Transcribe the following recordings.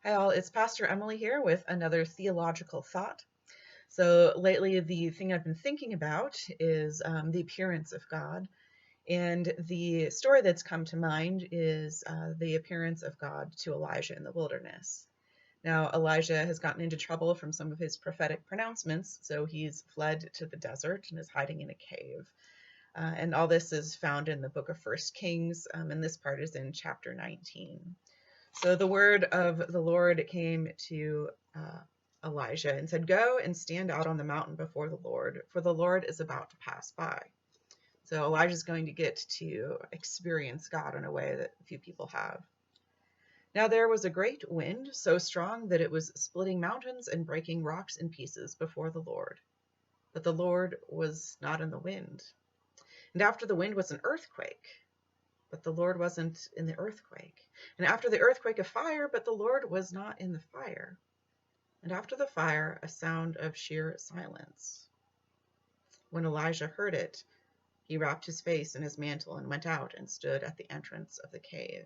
Hi all, it's Pastor Emily here with another theological thought. So lately the thing I've been thinking about is the appearance of God. And the story that's come to mind is the appearance of God to Elijah in the wilderness. Now, Elijah has gotten into trouble from some of his prophetic pronouncements, so he's fled to the desert and is hiding in a cave. And all this is found in the book of 1 Kings, and this part is in chapter 19. So the word of the Lord came to Elijah and said, "Go and stand out on the mountain before the Lord, for the Lord is about to pass by." So Elijah's going to get to experience God in a way that few people have. Now there was a great wind, so strong that it was splitting mountains and breaking rocks in pieces before the Lord. But the Lord was not in the wind. And after the wind was an earthquake, but the Lord wasn't in the earthquake. And after the earthquake, a fire, but the Lord was not in the fire. And after the fire, a sound of sheer silence. When Elijah heard it, he wrapped his face in his mantle and went out and stood at the entrance of the cave.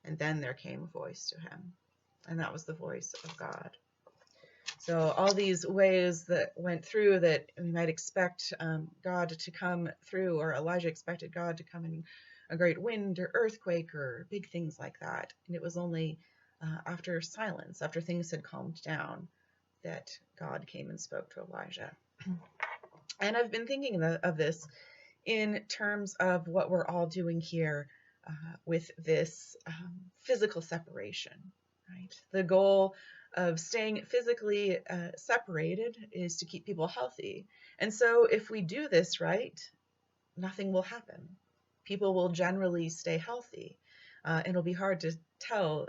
And then there came a voice to him, and that was the voice of God. So all these ways that went through that we might expect God to come through, or Elijah expected God to come in a great wind or earthquake or big things like that. And it was only after silence, after things had calmed down, that God came and spoke to Elijah. And I've been thinking of this in terms of what we're all doing here with this physical separation, right? The goal of staying physically separated is to keep people healthy. And so if we do this right, nothing will happen. People will generally stay healthy. And it'll be hard to tell,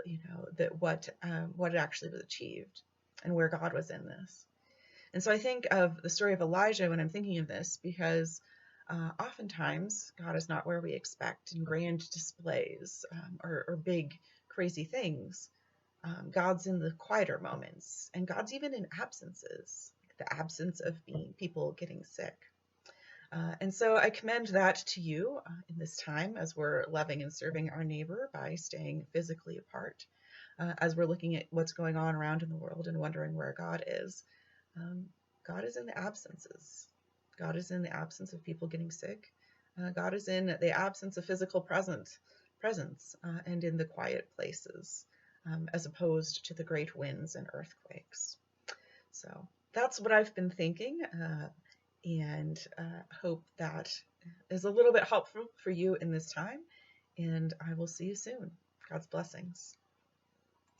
that what actually was achieved and where God was in this. And so I think of the story of Elijah when I'm thinking of this, because oftentimes God is not where we expect in grand displays or big, crazy things. God's in the quieter moments, and God's even in absences, like the absence of people getting sick. And so I commend that to you in this time as we're loving and serving our neighbor by staying physically apart, as we're looking at what's going on around in the world and wondering where God is. God is in the absences. God is in the absence of people getting sick. God is in the absence of physical presence and in the quiet places, as opposed to the great winds and earthquakes. So that's what I've been thinking, and hope that is a little bit helpful for you in this time. And I will see you soon. God's blessings.